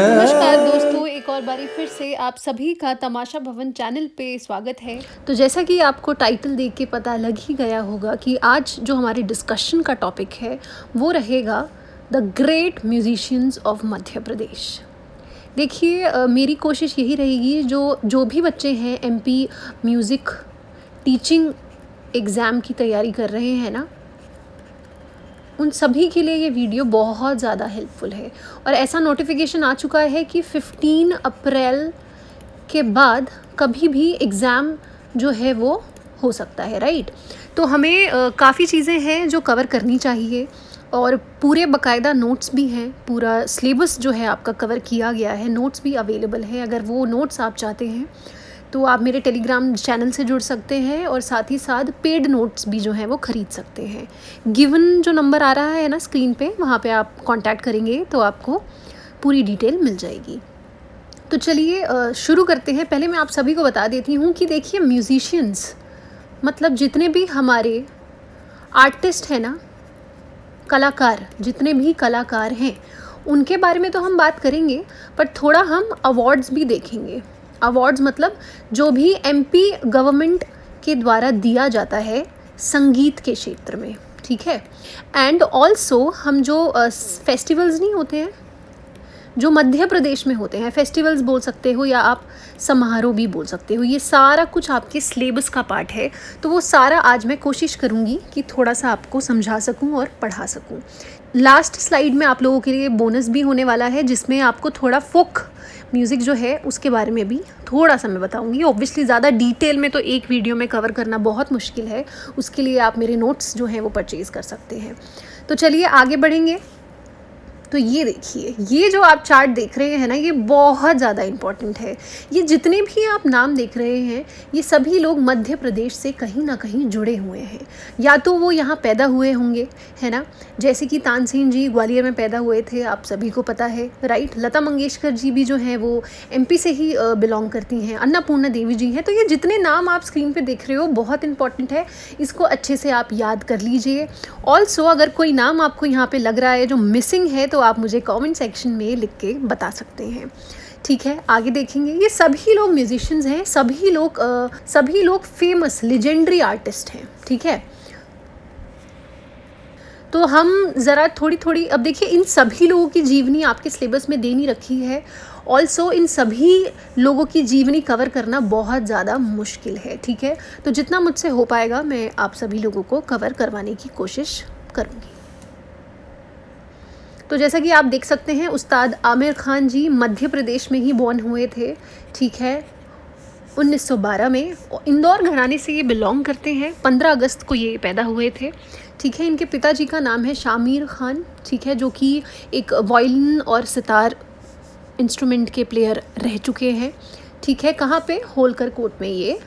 नमस्कार दोस्तों, एक और बारी फिर से आप सभी का तमाशा भवन चैनल पे स्वागत है। तो जैसा कि आपको टाइटल देख के पता लग ही गया होगा कि आज जो हमारे डिस्कशन का टॉपिक है वो रहेगा the great musicians of Madhya Pradesh. देखिए, मेरी कोशिश यही रहेगी जो भी बच्चे हैं एमपी म्यूज़िक टीचिंग एग्ज़ाम की तैयारी कर रहे हैं ना, उन सभी के लिए ये वीडियो बहुत ज़्यादा हेल्पफुल है। और ऐसा नोटिफिकेशन आ चुका है कि 15 अप्रैल के बाद कभी भी एग्ज़ाम जो है वो हो सकता है, राइट। तो हमें काफ़ी चीज़ें हैं जो कवर करनी चाहिए और पूरे बाकायदा नोट्स भी हैं, पूरा सिलेबस जो है आपका कवर किया गया है, नोट्स भी अवेलेबल है। अगर वो नोट्स आप चाहते हैं तो आप मेरे टेलीग्राम चैनल से जुड़ सकते हैं और साथ ही साथ पेड नोट्स भी जो हैं वो ख़रीद सकते हैं। गिवन जो नंबर आ रहा है ना स्क्रीन पे, वहाँ पे आप कांटेक्ट करेंगे तो आपको पूरी डिटेल मिल जाएगी। तो चलिए शुरू करते हैं। पहले मैं आप सभी को बता देती हूँ कि देखिए, म्यूजिशियंस मतलब जितने भी हमारे आर्टिस्ट हैं ना, कलाकार, जितने भी कलाकार हैं उनके बारे में तो हम बात करेंगे, पर थोड़ा हम अवार्ड्स भी देखेंगे। अवार्ड्स मतलब जो भी एमपी गवर्नमेंट के द्वारा दिया जाता है संगीत के क्षेत्र में, ठीक है। एंड ऑल्सो हम जो फेस्टिवल्स नहीं होते हैं जो मध्य प्रदेश में होते हैं, फेस्टिवल्स बोल सकते हो या आप समारोह भी बोल सकते हो, ये सारा कुछ आपके सिलेबस का पार्ट है। तो वो सारा आज मैं कोशिश करूँगी कि थोड़ा सा आपको समझा सकूँ और पढ़ा सकूँ। लास्ट स्लाइड में आप लोगों के लिए बोनस भी होने वाला है, जिसमें आपको थोड़ा फोक म्यूज़िक जो है उसके बारे में भी थोड़ा सा मैं बताऊँगी। ऑब्वियसली ज़्यादा डिटेल में तो एक वीडियो में कवर करना बहुत मुश्किल है, उसके लिए आप मेरे नोट्स जो हैं वो परचेज़ कर सकते हैं। तो चलिए आगे बढ़ेंगे। तो ये देखिए, ये जो आप चार्ट देख रहे हैं ना, ये बहुत ज़्यादा इम्पॉर्टेंट है। ये जितने भी आप नाम देख रहे हैं, ये सभी लोग मध्य प्रदेश से कहीं ना कहीं जुड़े हुए हैं। या तो वो यहाँ पैदा हुए होंगे, है ना, जैसे कि तानसेन जी ग्वालियर में पैदा हुए थे, आप सभी को पता है, राइट। लता मंगेशकर जी भी जो हैं वो एमपी से ही बिलोंग करती हैं। अन्नपूर्णा देवी जी हैं। तो ये जितने नाम आप स्क्रीन पर देख रहे हो बहुत इंपॉर्टेंट है, इसको अच्छे से आप याद कर लीजिए। ऑल्सो अगर कोई नाम आपको यहाँ पर लग रहा है जो मिसिंग है तो आप मुझे कमेंट सेक्शन में लिख के बता सकते हैं, ठीक है। आगे देखेंगे, ये सभी लोग म्यूजिशियंस हैं, सभी लोग फेमस लेजेंडरी आर्टिस्ट हैं, ठीक है। तो हम ज़रा थोड़ी अब देखिए, इन सभी लोगों की जीवनी आपके सिलेबस में दे नहीं रखी है। ऑल्सो इन सभी लोगों की जीवनी कवर करना बहुत ज़्यादा मुश्किल है, ठीक है। तो जितना मुझसे हो पाएगा मैं आप सभी लोगों को कवर करवाने की कोशिश करूँगी। तो जैसा कि आप देख सकते हैं, उस्ताद आमिर खान जी मध्य प्रदेश में ही बॉर्न हुए थे, ठीक है, 1912 में। इंदौर घराने से ये बिलोंग करते हैं। 15 अगस्त को ये पैदा हुए थे, ठीक है। इनके पिताजी का नाम है शामिर खान, ठीक है, जो कि एक वायलिन और सितार इंस्ट्रूमेंट के प्लेयर रह चुके हैं, ठीक है। कहाँ पे? होलकर कोट में ये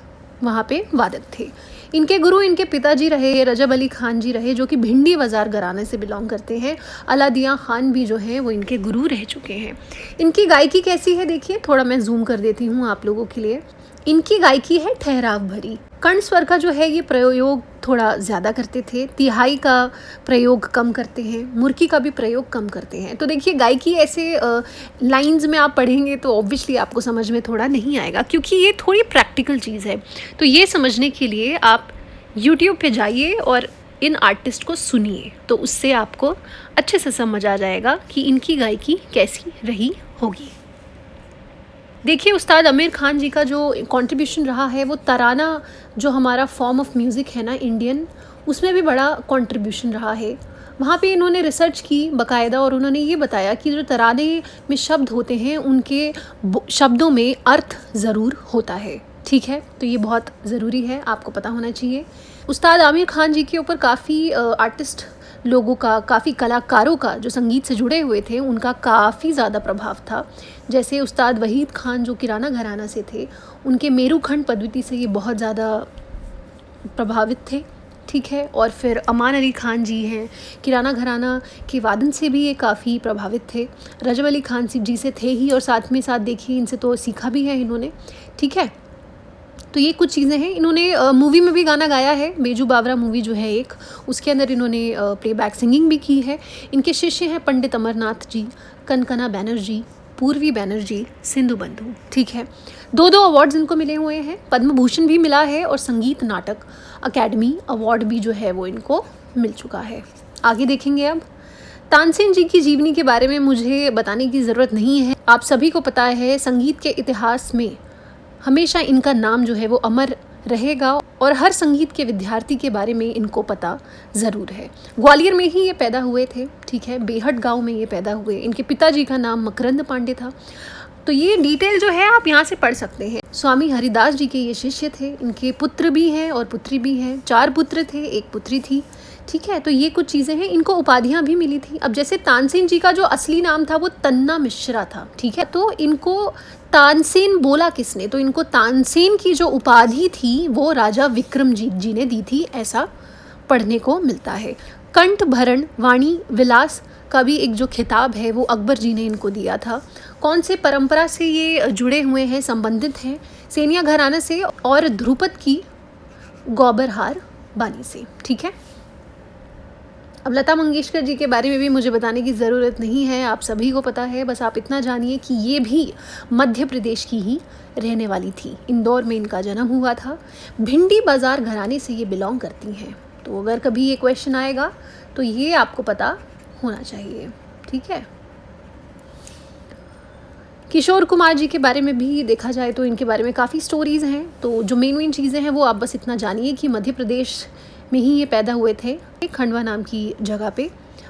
वहाँ पे वादक थे। इनके गुरु इनके पिताजी रहे रजब अली खान जी रहे, जो कि भिंडी बाज़ार घराने से बिलोंग करते हैं। अलादिया खान भी जो हैं वो इनके गुरु रह चुके हैं। इनकी गायकी कैसी है देखिए, थोड़ा मैं जूम कर देती हूँ आप लोगों के लिए। इनकी गायकी है ठहराव भरी। कर्ण स्वर का जो है ये प्रयोग थोड़ा ज़्यादा करते थे, तिहाई का प्रयोग कम करते हैं, मुर्की का भी प्रयोग कम करते हैं। तो देखिए, गायकी ऐसे लाइंस में आप पढ़ेंगे तो ऑब्वियसली आपको समझ में थोड़ा नहीं आएगा, क्योंकि ये थोड़ी प्रैक्टिकल चीज़ है। तो ये समझने के लिए आप यूट्यूब पे जाइए और इन आर्टिस्ट को सुनिए, तो उससे आपको अच्छे से समझ आ जाएगा कि इनकी गायकी कैसी रही होगी। देखिए, उस्ताद आमिर खान जी का जो कंट्रीब्यूशन रहा है वो तराना, जो हमारा फॉर्म ऑफ म्यूज़िक है ना इंडियन, उसमें भी बड़ा कंट्रीब्यूशन रहा है। वहाँ पे इन्होंने रिसर्च की बाकायदा और उन्होंने ये बताया कि जो तराने में शब्द होते हैं उनके शब्दों में अर्थ ज़रूर होता है, ठीक है। तो ये बहुत ज़रूरी है, आपको पता होना चाहिए। उस्ताद आमिर खान जी के ऊपर काफ़ी आर्टिस्ट लोगों का, काफ़ी कलाकारों का जो संगीत से जुड़े हुए थे उनका काफ़ी ज़्यादा प्रभाव था। जैसे उस्ताद वहीद खान जो किराना घराना से थे, उनके मेरुखंड पद्धति से ये बहुत ज़्यादा प्रभावित थे, ठीक है। और फिर अमान अली खान जी हैं, किराना घराना के वादन से भी ये काफ़ी प्रभावित थे। रजब अली खान जी से थे ही, और साथ में साथ देखिए इनसे तो सीखा भी है इन्होंने, ठीक है। तो ये कुछ चीज़ें हैं। इन्होंने मूवी में भी गाना गाया है, बेजू बावरा मूवी जो है एक, उसके अंदर इन्होंने प्लेबैक सिंगिंग भी की है। इनके शिष्य हैं पंडित अमरनाथ जी, कनकना बैनर्जी, पूर्वी बैनर्जी, सिंधु बंधु, ठीक है। 2 अवार्ड्स इनको मिले हुए हैं, पद्म भूषण भी मिला है और संगीत नाटक अकेडमी अवार्ड भी जो है वो इनको मिल चुका है। आगे देखेंगे अब। तानसेन जी की जीवनी के बारे में मुझे बताने की ज़रूरत नहीं है, आप सभी को पता है। संगीत के इतिहास में हमेशा इनका नाम जो है वो अमर रहेगा और हर संगीत के विद्यार्थी के बारे में इनको पता ज़रूर है। ग्वालियर में ही ये पैदा हुए थे, ठीक है, बेहट गांव में ये पैदा हुए। इनके पिताजी का नाम मकरंद पांडे था। तो ये डिटेल जो है आप यहाँ से पढ़ सकते हैं। स्वामी हरिदास जी के ये शिष्य थे। इनके पुत्र भी हैं और पुत्री भी हैं। 4 पुत्र थे, 1 पुत्री थी, ठीक है। तो ये कुछ चीज़ें हैं। इनको उपाधियाँ भी मिली थी। अब जैसे तानसेन जी का जो असली नाम था वो तन्ना मिश्रा था, ठीक है। तो इनको तानसेन बोला किसने? तो इनको तानसेन की जो उपाधि थी वो राजा विक्रमजीत जी ने दी थी, ऐसा पढ़ने को मिलता है। कंठ भरण वाणी विलास का भी एक जो खिताब है वो अकबर जी ने इनको दिया था। कौन से परंपरा से ये जुड़े हुए हैं, संबंधित हैं? सेनिया घराना से और ध्रुपद की गौबरहार बानी से, ठीक है। अब लता मंगेशकर जी के बारे में भी मुझे बताने की ज़रूरत नहीं है, आप सभी को पता है। बस आप इतना जानिए कि ये भी मध्य प्रदेश की ही रहने वाली थी। इंदौर में इनका जन्म हुआ था। भिंडी बाज़ार घराने से ये बिलोंग करती हैं। तो अगर कभी ये क्वेश्चन आएगा तो ये आपको पता होना चाहिए, ठीक है। किशोर कुमार जी के बारे में भी देखा जाए तो इनके बारे में काफ़ी स्टोरीज़ हैं। तो जो मेन चीज़ें हैं वो आप बस इतना जानिए कि मध्य प्रदेश में ही ये पैदा हुए थे, खंडवा नाम की जगह पे।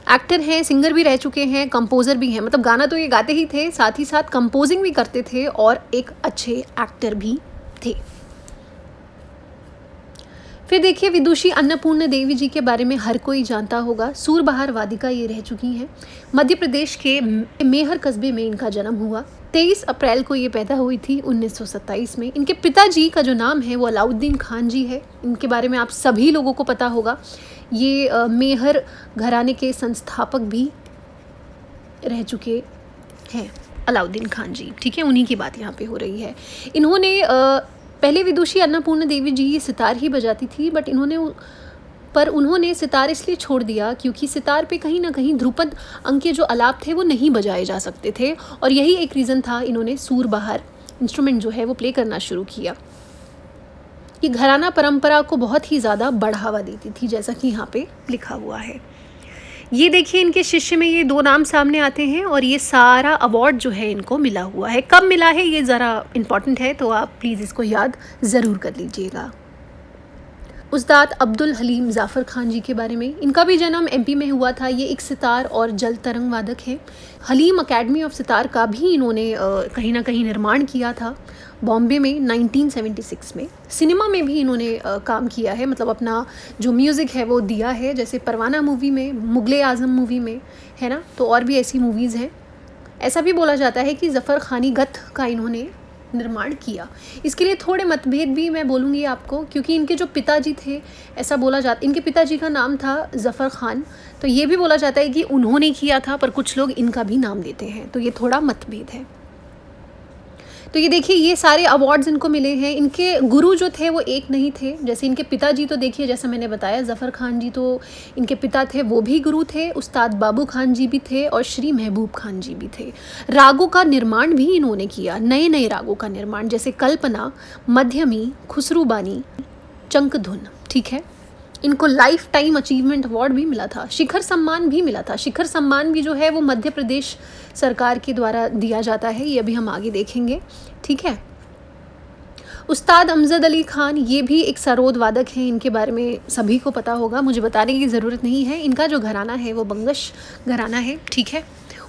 एक्टर हैं, सिंगर भी रह चुके हैं, कंपोज़र भी हैं। मतलब गाना तो ये गाते ही थे, साथ ही साथ कंपोजिंग भी करते थे और एक अच्छे एक्टर भी थे। फिर देखिए विदुषी अन्नपूर्ण देवी जी के बारे में हर कोई जानता होगा। सूरबहार वादिका ये रह चुकी हैं। मध्य प्रदेश के मेहर कस्बे में इनका जन्म हुआ। 23 अप्रैल को ये पैदा हुई थी 1927 में। इनके पिताजी का जो नाम है वो अलाउद्दीन खान जी है। इनके बारे में आप सभी लोगों को पता होगा। ये मेहर घराने के संस्थापक भी रह चुके हैं, अलाउद्दीन खान जी, ठीक है। उन्हीं की बात यहाँ पे हो रही है। इन्होंने पहले विदुषी अन्नपूर्ण देवी जी ये सितार ही बजाती थी, बट उन्होंने सितार इसलिए छोड़ दिया क्योंकि सितार पे कहीं ना कहीं ध्रुपद अंक के जो आलाप थे वो नहीं बजाए जा सकते थे, और यही एक रीज़न था इन्होंने सूरबहार इंस्ट्रूमेंट जो है वो प्ले करना शुरू किया। ये घराना परंपरा को बहुत ही ज़्यादा बढ़ावा देती थी, जैसा कि यहाँ पे लिखा हुआ है। ये देखिए इनके शिष्य में ये 2 नाम सामने आते हैं और ये सारा अवार्ड जो है इनको मिला हुआ है। कब मिला है ये ज़रा इम्पॉर्टेंट है, तो आप प्लीज़ इसको याद ज़रूर कर लीजिएगा। उस्ताद अब्दुल हलीम ज़ाफ़र खान जी के बारे में, इनका भी जन्म एमपी में हुआ था। ये एक सितार और जल तरंग वादक हैं। हलीम अकेडमी ऑफ सितार का भी इन्होंने कहीं ना कहीं निर्माण किया था बॉम्बे में 1976 में। सिनेमा में भी इन्होंने काम किया है, मतलब अपना जो म्यूज़िक है वो दिया है, जैसे परवाना मूवी में, मुग़ल आज़म मूवी में, है ना। तो और भी ऐसी मूवीज़ हैं। ऐसा भी बोला जाता है कि ज़फ़र खानी गथ का इन्होंने निर्माण किया। इसके लिए थोड़े मतभेद भी मैं बोलूँगी आपको, क्योंकि इनके जो पिताजी थे, ऐसा बोला जाता, इनके पिताजी का नाम था ज़फ़र खान, तो ये भी बोला जाता है कि उन्होंने किया था, पर कुछ लोग इनका भी नाम देते हैं, तो ये थोड़ा मतभेद है। तो ये देखिए ये सारे अवार्ड्स इनको मिले हैं। इनके गुरु जो थे वो एक नहीं थे। जैसे इनके पिताजी तो देखिए, जैसा मैंने बताया, ज़फ़र खान जी तो इनके पिता थे, वो भी गुरु थे। उस्ताद बाबू खान जी भी थे और श्री महबूब खान जी भी थे। रागों का निर्माण भी इन्होंने किया, नए नए रागों का निर्माण, जैसे कल्पना, मध्यमी, खुसरूबानी, चंकधुन, ठीक है। इनको लाइफ टाइम अचीवमेंट अवार्ड भी मिला था, शिखर सम्मान भी मिला था। शिखर सम्मान भी जो है वो मध्य प्रदेश सरकार के द्वारा दिया जाता है, ये अभी हम आगे देखेंगे, ठीक है। उस्ताद अमजद अली खान, ये भी एक सरोद वादक हैं। इनके बारे में सभी को पता होगा, मुझे बताने की ज़रूरत नहीं है। इनका जो घराना है वो बंगश घराना है, ठीक है।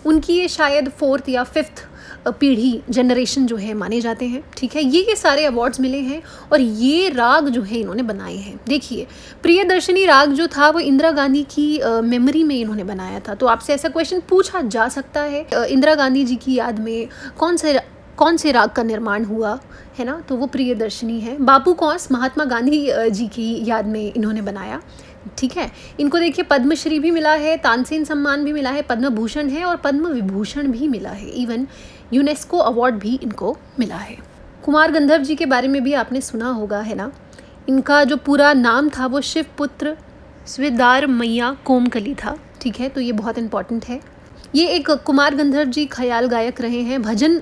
उनकी ये शायद 4th या 5th पीढ़ी जनरेशन जो है माने जाते हैं, ठीक है। ये सारे अवार्ड्स मिले हैं और ये राग जो है इन्होंने बनाए हैं। देखिए प्रियदर्शनी राग जो था वो इंदिरा गांधी की मेमोरी में इन्होंने बनाया था। तो आपसे ऐसा क्वेश्चन पूछा जा सकता है, इंदिरा गांधी जी की याद में कौन से राग का निर्माण हुआ है ना, तो वो प्रियदर्शनी है। बापू कौस, महात्मा गांधी जी की याद में इन्होंने बनाया, ठीक है। इनको देखिए पद्मश्री भी मिला है, तानसेन सम्मान भी मिला है, पद्म भूषण है और पद्म विभूषण भी मिला है। इवन यूनेस्को अवार्ड भी इनको मिला है। कुमार गंधर्व जी के बारे में भी आपने सुना होगा, है ना। इनका जो पूरा नाम था वो शिवपुत्र स्विदार मैया कोमकली था, ठीक है। तो ये बहुत इम्पॉर्टेंट है। ये एक कुमार गंधर्व जी ख्याल गायक रहे हैं, भजन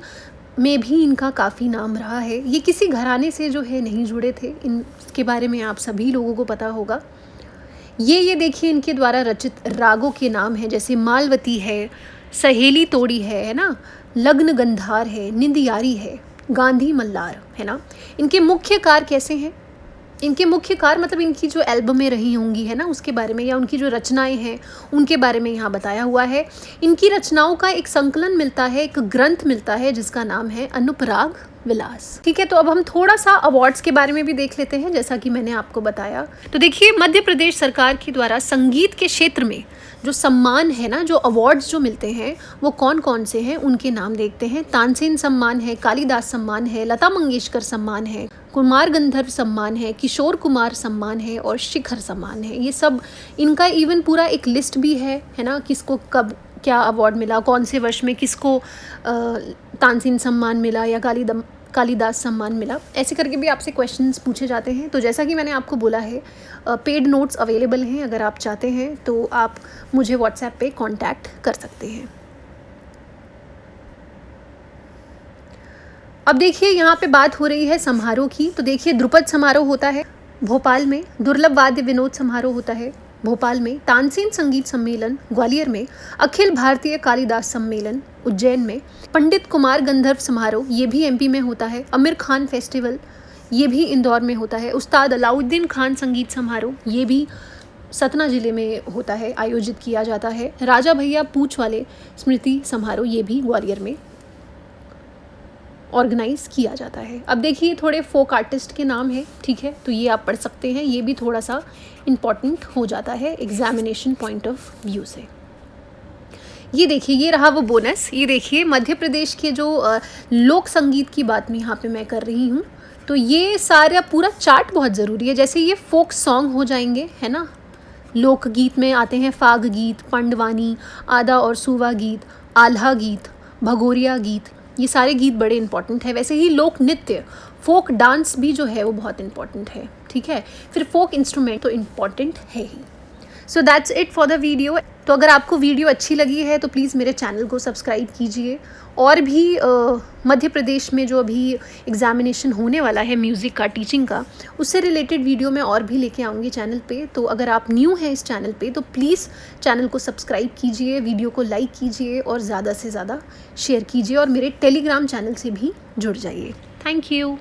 में भी इनका काफ़ी नाम रहा है। ये किसी घराने से जो है नहीं जुड़े थे, इनके बारे में आप सभी लोगों को पता होगा। ये देखिए इनके द्वारा रचित रागों के नाम हैं, जैसे मालवती है, सहेली तोड़ी है ना, लग्न गंधार है, निंदियारी है, गांधी मल्लार, है ना। इनके मुख्य कार्य कैसे हैं, इनके मुख्य कार्य मतलब इनकी जो एल्बमें रही होंगी, है ना, उसके बारे में, या उनकी जो रचनाएं हैं उनके बारे में यहाँ बताया हुआ है। इनकी रचनाओं का एक संकलन मिलता है, एक ग्रंथ मिलता है जिसका नाम है अनुपराग विलास, ठीक है। तो अब हम थोड़ा सा अवार्ड्स के बारे में भी देख लेते हैं, जैसा कि मैंने आपको बताया। तो देखिए मध्य प्रदेश सरकार के द्वारा संगीत के क्षेत्र में जो सम्मान है ना, जो अवार्ड्स जो मिलते हैं वो कौन कौन से हैं उनके नाम देखते हैं। तानसेन सम्मान है, कालिदास सम्मान है, लता मंगेशकर सम्मान है, कुमार गंधर्व सम्मान है, किशोर कुमार सम्मान है और शिखर सम्मान है। ये सब इनका इवन पूरा एक लिस्ट भी है ना, किसको कब क्या अवार्ड मिला, कौन से वर्ष में किसको तानसेन सम्मान मिला या कालिदास सम्मान मिला, ऐसे करके भी आपसे क्वेश्चंस पूछे जाते हैं। तो जैसा कि मैंने आपको बोला है, पेड नोट्स अवेलेबल हैं, अगर आप चाहते हैं तो आप मुझे व्हाट्सएप पे कांटेक्ट कर सकते हैं। अब देखिए यहाँ पे बात हो रही है समारोह की। तो देखिए ध्रुपद समारोह होता है भोपाल में, दुर्लभ वाद्य विनोद समारोह होता है भोपाल में, तानसेन संगीत सम्मेलन ग्वालियर में, अखिल भारतीय कालिदास सम्मेलन उज्जैन में, पंडित कुमार गंधर्व समारोह ये भी एमपी में होता है, आमिर खान फेस्टिवल ये भी इंदौर में होता है, उस्ताद अलाउद्दीन खान संगीत समारोह ये भी सतना ज़िले में होता है, आयोजित किया जाता है, राजा भैया पूछ वाले स्मृति समारोह ये भी ग्वालियर में ऑर्गेनाइज किया जाता है। अब देखिए थोड़े फोक आर्टिस्ट के नाम हैं, ठीक है, तो ये आप पढ़ सकते हैं, ये भी थोड़ा सा इम्पॉर्टेंट हो जाता है एग्जामिनेशन पॉइंट ऑफ व्यू से। ये देखिए ये रहा वो बोनस। ये देखिए मध्य प्रदेश के जो लोक संगीत की बात में यहाँ पे मैं कर रही हूँ, तो ये सारा पूरा चार्ट बहुत ज़रूरी है। जैसे ये फोक सॉन्ग हो जाएंगे, है ना, लोकगीत में आते हैं फाग गीत, पंडवानी, आदा और सूवा गीत, आल्हा गीत, भगोरिया गीत, ये सारे गीत बड़े इंपॉर्टेंट है। वैसे ही लोक नृत्य, फोक डांस भी जो है वो बहुत इंपॉर्टेंट है, ठीक है। फिर फोक इंस्ट्रूमेंट तो इम्पॉर्टेंट है ही। So that's it for the video. तो अगर आपको वीडियो अच्छी लगी है तो प्लीज़ मेरे चैनल को सब्सक्राइब कीजिए। और भी मध्य प्रदेश में जो अभी एग्ज़ामिनेशन होने वाला है म्यूज़िक का, टीचिंग का, उससे रिलेटेड वीडियो मैं और भी लेके आऊँगी चैनल पे। तो अगर आप न्यू हैं इस चैनल पे तो प्लीज़ चैनल को सब्सक्राइब कीजिए, वीडियो को लाइक कीजिए और ज़्यादा से ज़्यादा शेयर कीजिए, और मेरे टेलीग्राम चैनल से भी जुड़ जाइए। Thank you.